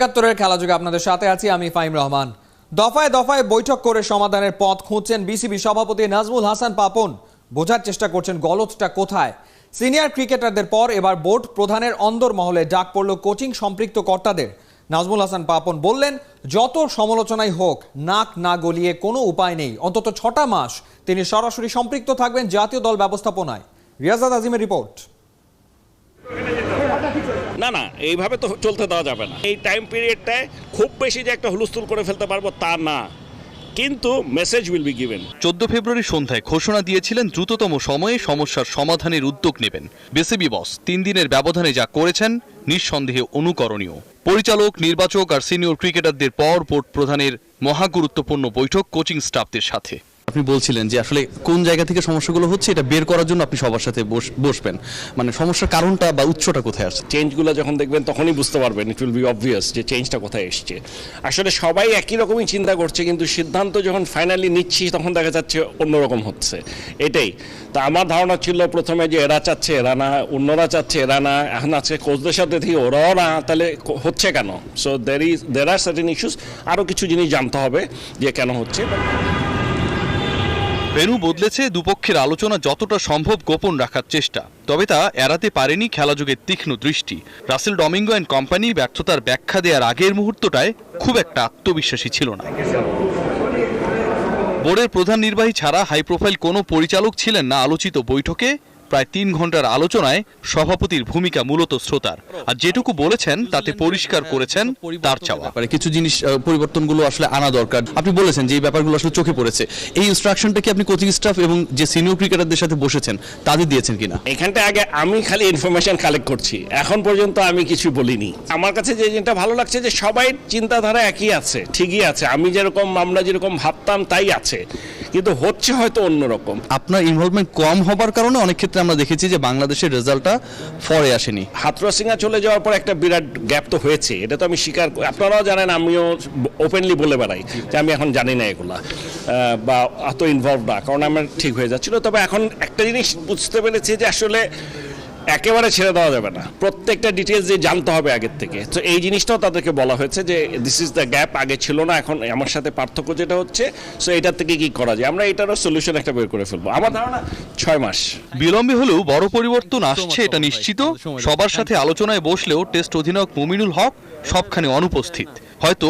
একাত্তরের খেলাযোগে আপনাদের সাথে আছি আমি ফাহিম রহমান। দফায় দফায় বৈঠক করে সমাধানের পথ খুঁজছেন বিসিবি সভাপতি নাজমুল হাসান পাপন। বোঝার চেষ্টা করছেন গলতটা কোথায়। সিনিয়র ক্রিকেটারদের পর এবার বোর্ড প্রধানের অন্দরমহলে ডাক পড়ল কোচিং সম্পৃক্ত কর্তাদের। নাজমুল হাসান পাপন বললেন, যত সমালোচনাই হোক নাক না গলিয়ে কোনো উপায় নেই, অন্তত 6টা মাস তিনি সরাসরি সম্পৃক্ত থাকবেন জাতীয় দল ব্যবস্থাপনায়। রিয়াজাদ আজিমের রিপোর্ট। না এইভাবে তো চলতে দেওয়া যাবে না। এই টাইম পিরিয়ডটায় খুব বেশি যে একটা হুলস্থুল করে ফেলতে পারবো তা না, কিন্তু মেসেজ উইল বি গিভেন। 14 ফেব্রুয়ারি সন্ধ্যায় ঘোষণা দিয়েছিলেন দ্রুততম সময়ে সমস্যার সমাধানের উদ্যোগ নেবেন। বিসিবি বস 3 দিনের ব্যবধানে যা করেছেন নিঃসন্দেহে অনুকরণীয়। পরিচালক, নির্বাচক আর সিনিয়র ক্রিকেটারদের পর বোর্ড প্রধানের মহাগুরুত্বপূর্ণ বৈঠক কোচিং স্টাফদের সাথে। আপনি বলছিলেন যে আসলে কোন জায়গা থেকে সমস্যাগুলো হচ্ছে এটা বের করার জন্য আপনি সবার সাথে বসবেন, মানে সমস্যার কারণটা বা উৎসটা কোথায় আসছে। চেঞ্জগুলো যখন দেখবেন তখনই বুঝতে পারবেন, ইট উইল বি অবভিয়াস যে চেঞ্জটা কোথায় এসছে। আসলে সবাই একই রকমই চিন্তা করছে, কিন্তু সিদ্ধান্ত যখন ফাইনালি নিচ্ছি তখন দেখা যাচ্ছে অন্যরকম হচ্ছে। এটাই তা আমার ধারণা ছিল প্রথমে যে এরা চাচ্ছে এরা না, অন্যরা চাচ্ছে এরা না, এখন আজকে কোচদের সাথে থেকে ওরাও না, তাহলে হচ্ছে কেন? So there are certain issues, আরও কিছু জিনিস জানতে হবে যে কেন হচ্ছে। ভেন্যু বদলেছে, দুপক্ষের আলোচনা যতটা সম্ভব গোপন রাখার চেষ্টা, তবে তা এড়াতে পারেনি খেলাযোগের তীক্ষ্ণ দৃষ্টি। রাসেল ডমিঙ্গো অ্যান্ড কোম্পানি ব্যর্থতার ব্যাখ্যা দেওয়ার আগের মুহূর্তটায় খুব একটা আত্মবিশ্বাসী ছিল না। বোর্ডের প্রধান নির্বাহী ছাড়া হাই প্রোফাইল কোনো পরিচালক ছিলেন না আলোচিত বৈঠকে। প্রায় 3 ঘন্টার আলোচনায় সভাপতির ভূমিকা মূলত শ্রোতার, আর যেটুকু বলেছেন তাতে পরিষ্কার করেছেন তার চাওয়া। কিছু জিনিস পরিবর্তনগুলো আসলে আনা দরকার। আপনি বলেছেন যে এই ব্যাপারগুলো আসলে চোখে পড়েছে। এই ইনস্ট্রাকশনটা কি আপনি কোচিং স্টাফ এবং যে সিনিয়র ক্রিকেটারদের সাথে বসেছেন তাদের দিয়েছেন কিনা? এখানটা আগে আমি খালি ইনফরমেশন কালেক্ট করছি, এখন পর্যন্ত আমি কিছু বলিনি। আমার কাছে যে জিনিসটা ভালো লাগছে যে সবাই চিন্তাধারা একই আছে, ঠিকই আছে। আমরা যেরকম ভাবতাম তাই আছে, কিন্তু হচ্ছে হয়তো অন্যরকম। আপনার ইনভলভমেন্ট কম হবার কারণে অনেক ক্ষেত্রে আমরা দেখেছি যে বাংলাদেশের রেজাল্টটা পরে আসেনি। হাথরস সিংহা চলে যাওয়ার পর একটা বিরাট গ্যাপ তো হয়েছে, এটা তো আমি স্বীকার, আপনারাও জানেন, আমিও ওপেনলি বলে বেড়াই যে আমি এখন জানি না এগুলা বা অত ইনভলভ না, কারণ আমার ঠিক হয়ে যাচ্ছিল। তবে এখন একটা জিনিস বুঝতে পেরেছি যে আসলে একেবারে ছেড়ে দেওয়া যাবে না, প্রত্যেকটা ডিটেলস যে জানতে হবে আগের থেকে। তো এই জিনিসটাও তাদেরকে বলা হয়েছে যে দিস ইজ দ্য গ্যাপ, আগে ছিল না, এখন আমার সাথে পার্থক্য যেটা হচ্ছে, সো এটার থেকে কি করা যায়, আমরা এটারও সলিউশন একটা বের করে ফেলবো। আমার ধারণা 6 মাস বিলম্বে হলেও বড় পরিবর্তন আসছে এটা নিশ্চিত। সবার সাথে আলোচনায় বসলেও টেস্ট অধিনায়ক মুমিনুল হক সবখানে অনুপস্থিত, হয়তো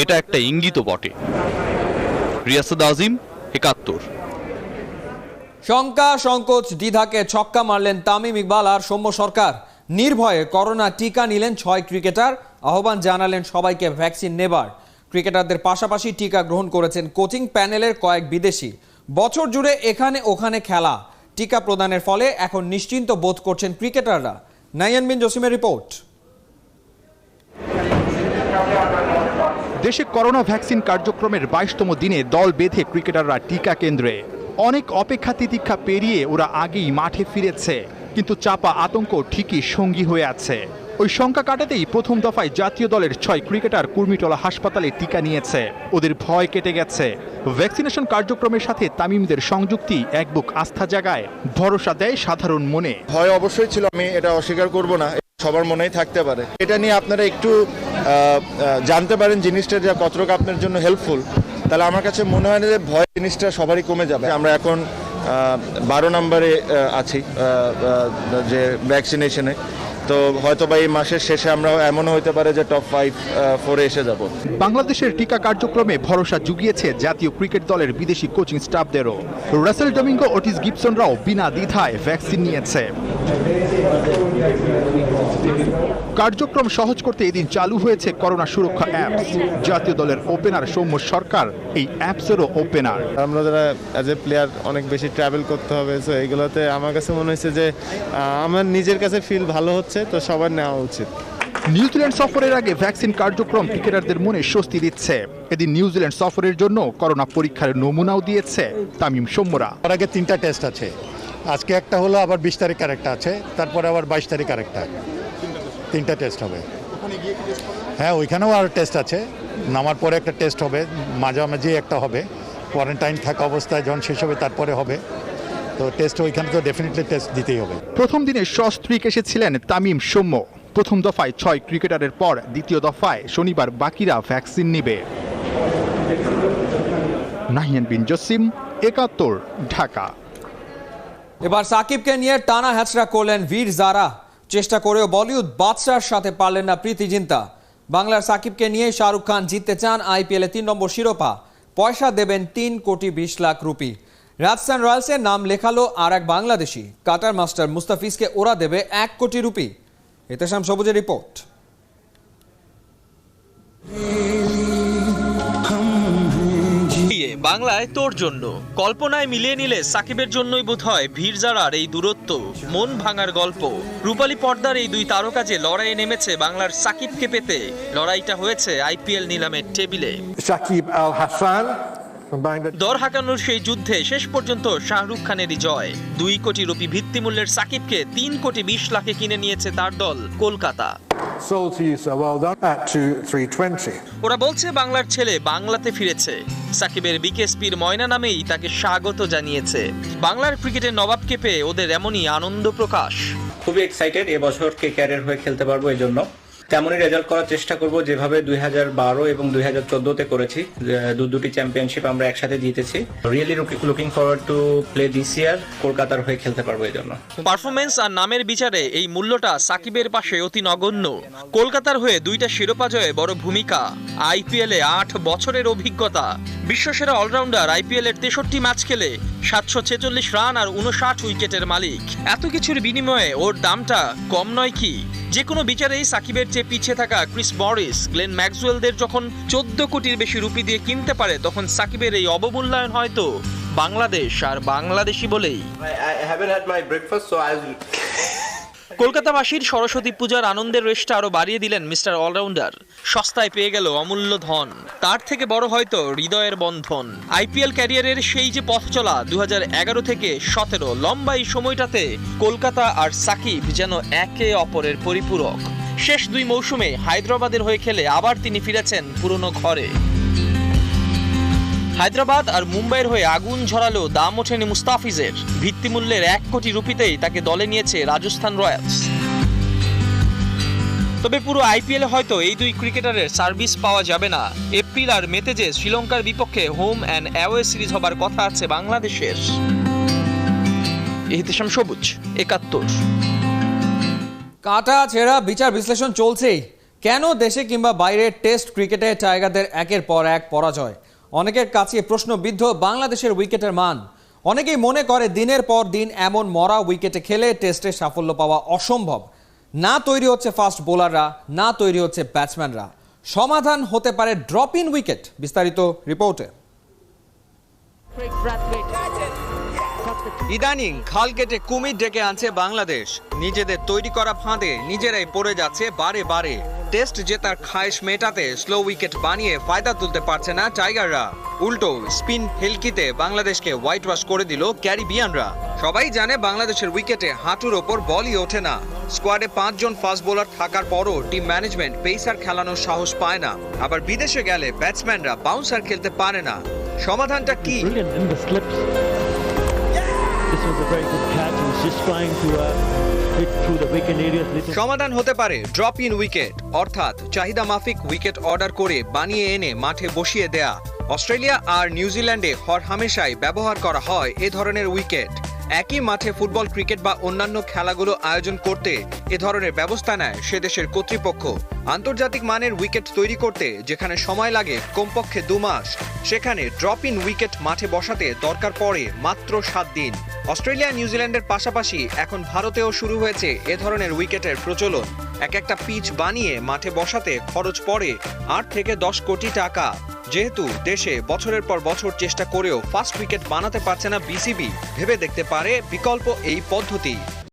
এটা একটা ইঙ্গিত বটে। রিয়াসাদ আজিম, ৭১। শঙ্কা, সংকোচ, দ্বিধাকে ছক্কা মারলেন তামিম ইকবাল আর সৌম্য সরকার। নির্ভয়ে করোনা টিকা নিলেন 6 ক্রিকেটার। আহ্বান জানালেন সবাইকে ভ্যাকসিন নেবার। ক্রিকেটারদের পাশাপাশি টিকা গ্রহণ করেছেন কোচিং প্যানেলের কয়েক বিদেশি। বছর জুড়ে এখানে ওখানে খেলা, টিকা প্রদানের ফলে এখন নিশ্চিন্ত বোধ করছেন ক্রিকেটাররা। নাইয়ান বিন জসিমের রিপোর্ট। দেশে করোনা ভ্যাকসিন কার্যক্রমের 22তম দিনে দল বেঁধে ক্রিকেটাররা টিকা কেন্দ্রে। অনেক অপেক্ষা তিতিক্ষা পেরিয়ে ওরা আগেই মাঠে ফিরেছে, কিন্তু চাপা আতঙ্ক ঠিকই সঙ্গী হয়ে আছে। ওই শঙ্কা কাটাতেই প্রথম দফায় জাতীয় দলের 6 ক্রিকেটার কুর্মিটোলা হাসপাতালে টিকা নিয়েছে। ওদের ভয় কেটে গেছে। ভ্যাকসিনেশন কার্যক্রমের সাথে তামিমদের সংযুক্তি এক বুক আস্থা জাগায়, ভরসা দেয় সাধারণ মনে। ভয় অবশ্যই ছিল, আমি এটা অস্বীকার করব না, সবার মনেই থাকতে পারে। এটা নিয়ে আপনারা একটু জানতে পারেন জিনিসটা যে কতটুকু আপনার জন্য হেল্পফুল, তাহলে আমার কাছে মনে হয় না যে ভয় জিনিসটা সবারই কমে যাবে। আমরা এখন 12 নম্বরে আছি যে ভ্যাকসিনেশনে, তো হয়তো বা এই মাসের শেষে আমরা এমন হতে পারে যে টপ 5-4 এসে যাব। বাংলাদেশের টিকা কার্যক্রমে ভরসা জুগিয়েছে জাতীয় ক্রিকেট দলের বিদেশি কোচিং স্টাফদেরও। রাসেল ডমিঙ্গো, ওটিস গিবসনরাও বিনা দ্বিধায় ভ্যাকসিন নিয়েছে। কার্যক্রম সহজ করতে এদিন চালু হয়েছে করোনা সুরক্ষা অ্যাপস। জাতীয় দলের ওপেনার সৌম্য সরকার এই অ্যাপসেরও ওপেনার। আমরা যারা অ্যাজ এ প্লেয়ার অনেক বেশি ট্রাভেল করতে হবে, সো এইগুলোতে আমার কাছে মনে হয়েছে যে আমার নিজের কাছে ফিল ভালো হচ্ছে, তো সবার নেওয়া উচিত। নিউজিল্যান্ড সফরের আগে ভ্যাকসিন কার্যক্রম ক্রিকেটারদের মনে স্বস্তি দিচ্ছে। এদিন নিউজিল্যান্ড সফরের জন্য করোনা পরীক্ষার নমুনাও দিয়েছে তামিম সৌম্যরা। তার আগে 3টা টেস্ট আছে, আজকে একটা হলো, আবার 20 তারিখ আরেকটা আছে, তারপরে আবার 22 তারিখ আরেকটা। 3টা টেস্ট হবে। হ্যাঁ, ওইখানেও আর টেস্ট আছে, নামার পরে একটা টেস্ট হবে, মাঝামাঝি একটা হবে, কোয়ারেন্টাইন থাকা অবস্থায় যখন শেষ হবে তারপরে হবে। তো টেস্ট ওইখানে তো ডেফিনেটলি টেস্ট দিতেই হবে। প্রথম দিনে সস্ত্রীক এসেছিলেন তামিম সৌম্য। প্রথম দফায় 6 ক্রিকেটারের পর দ্বিতীয় দফায় শনিবার বাকিরা ভ্যাকসিন নেবে। নাহিয়ান বিন জসিম, ৭১, ঢাকা। এবার সাকিবকে নিয়ে টানা হ্যাচড়া করলেন বীর জারা। চেষ্টা করেও বলিউড বাদশার সাথে পারলেন না প্রীতি জিন্তা। বাংলার সাকিবকে নিয়ে শাহরুখ খান জিততে চান আইপিএলে 3 নম্বর শিরোপা। পয়সা দেবেন 3,20,00,000 রুপি। রাজস্থান রয়্যালসের নাম লেখালো আর এক বাংলাদেশি। কাটার মাস্টার মুস্তাফিজকে ওরা দেবে 1 কোটি রুপি। এতেশাম সবুজের রিপোর্ট। বাংলায় তোর জন্য কল্পনায় মিলিয়ে নিলে সাকিবের জন্যই বোধহয় ভিড় জারার এই দূরত্ব, মন ভাঙার গল্প। রূপালী পর্দার এই দুই তারকা যে লড়াইয়ে নেমেছে বাংলার সাকিবকে পেতে, লড়াইটা হয়েছে আইপিএল নিলামের টেবিলে। সাকিব আল হাসান দর হাঁকানোর সেই যুদ্ধে শেষ পর্যন্ত শাহরুখ খানেরই জয়। 2 কোটি রুপি ভিত্তিমূল্যের সাকিবকে 3,20,00,000-এ কিনে নিয়েছে তার দল কলকাতা। ওরা বলছে বাংলার ছেলে বাংলাতে ফিরেছে। সাকিবের বিকেএসপির ময়না নামেই তাকে স্বাগত জানিয়েছে। বাংলার ক্রিকেটের নবাবকে পেয়ে ওদের এমনই আনন্দ প্রকাশ। খুবই এক্সাইটেড, এবছর ক্যারিয়ার হয়ে খেলতে পারবো, এই জন্য তেমনই রেজাল্ট করার চেষ্টা করব যেভাবে 2012 এবং 2014-তে করেছি। দুটি চ্যাম্পিয়নশিপ আমরা একসাথে জিতেছি। Really looking forward to play this ইয়ার। কলকাতার হয়ে খেলতে পারবো এই জন্য। পারফরমেন্স আর নামের বিচারে এই মূল্যটা সাকিবের পাশে অতি নগণ্য। কলকাতার হয়ে 2টা শিরোপা জয়ে বড় ভূমিকা, আইপিএলে 8 বছরের অভিজ্ঞতা। বিশ্বসেরা অলরাউন্ডার, আইপিএলের 63 ম্যাচ খেলে 746 রান আর 59 উইকেটের মালিক। এত কিছুর বিনিময়ে ওর দামটা কম নয় কি? যে কোনো বিচারেই সাকিবের চেয়ে পিছিয়ে থাকা ক্রিস মরিস, গ্লেন ম্যাক্সওয়েলদের যখন 14 কোটির বেশি রুপি দিয়ে কিনতে পারে, তখন সাকিবের এই অবমূল্যায়ন হয়তো বাংলাদেশ আর বাংলাদেশি বলেই। কলকাতাবাসীর সরস্বতী পূজার আনন্দের রেশটা আরো বাড়িয়ে দিলেন মিস্টার অলরাউন্ডার। সস্তায় পেয়ে গেল অমূল্য ধন। তার থেকে বড় হয়তো হৃদয়ের বন্ধন। আইপিএল ক্যারিয়ারের সেই যে পথ চলা 2011 থেকে 17 লম্বা এই সময়টাতে কলকাতা আর সাকিব যেন একে অপরের পরিপূরক। শেষ 2 মৌসুমে হায়দ্রাবাদের হয়ে খেলে আবার তিনি ফিরেছেন পুরনো ঘরে। হায়দ্রাবাদ আর মুম্বাইয়ের হয়ে আগুন ঝরালো দাম ওঠেনি মুস্তাফিজের। ভিত্তিমূল্যের 1 কোটি রুপিতেই তাকে দলে নিয়েছে রাজস্থান রয়্যালস। তবে পুরো আইপিএলে হয়তো এই 2 ক্রিকেটারের সার্ভিস পাওয়া যাবে না। এপ্রিল আর মেতে যে শ্রীলঙ্কার বিপক্ষে হোম অ্যান্ড অ্যাওয়ে সিরিজ হবার কথা আছে বাংলাদেশের। এতেশাম সবুজ, 71। কাটা ছেঁড়া বিচার বিশ্লেষণ চলছেই। কেন দেশে কিংবা বাইরে টেস্ট ক্রিকেটে টাইগারদের একের পর এক পরাজয়? অনেকের কাছে প্রশ্নবিদ্ধ বাংলাদেশের উইকেটের মান। অনেকেই মনে করে দিনের পর দিন এমন মরা উইকেটে খেলে টেস্টে সাফল্য পাওয়া অসম্ভব। না তৈরি হচ্ছে ফাস্ট বোলাররা, না তৈরি হচ্ছে ব্যাটসম্যানরা। সমাধান হতে পারে ড্রপ ইন উইকেট। বিস্তারিত রিপোর্টে। ইদানিং খাল কেটে কুমির ডেকে আনছে বাংলাদেশ। নিজেদের তৈরি করা ফাঁদে নিজেরাই পড়ে যাচ্ছে বারে বারে। টেস্ট জেতার খায়েশ মেটাতে স্লো উইকেট বানিয়ে ফায়দা তুলতে পারছে না টাইগাররা। উল্টো স্পিন হেলকিতে বাংলাদেশকে হোয়াইট ওয়াশ করে দিল ক্যারিবিয়ানরা। সবাই জানে বাংলাদেশের উইকেটে হাঁটুর ওপর বলই ওঠে না। স্কোয়াডে 5 জন ফাস্ট বোলার থাকার পরও টিম ম্যানেজমেন্ট পেসার খেলানোর সাহস পায় না। আবার বিদেশে গেলে ব্যাটসম্যানরা বাউন্সার খেলতে পারে না। সমাধানটা কি? সমাধান হতে পারে ড্রপ ইন উইকেট, অর্থাৎ চাহিদা মাফিক উইকেট অর্ডার করে বানিয়ে এনে মাঠে বসিয়ে দেয়া। অস্ট্রেলিয়া আর নিউজিল্যান্ডে হরহামেশাই ব্যবহার করা হয় এ ধরনের উইকেট। একই মাঠে ফুটবল, ক্রিকেট বা অন্যান্য খেলাগুলো আয়োজন করতে এ ধরনের ব্যবস্থা নেয় সে দেশের কর্তৃপক্ষ। আন্তর্জাতিক মানের উইকেট তৈরি করতে যেখানে সময় লাগে কমপক্ষে 2 মাস, সেখানে ড্রপ ইন উইকেট মাঠে বসাতে দরকার পড়ে মাত্র 7 দিন। অস্ট্রেলিয়া, নিউজিল্যান্ডের পাশাপাশি এখন ভারতেও শুরু হয়েছে এ ধরনের উইকেটের প্রচলন। একটা পিচ বানিয়ে মাঠে বসাতে খরচ পড়ে 8 থেকে 10 কোটি টাকা। যেহেতু দেশে বছরের পর বছর চেষ্টা করেও ফাস্ট উইকেট বানাতে পারছে না বিসিবি, ভেবে দেখতে পারে বিকল্প এই পদ্ধতি।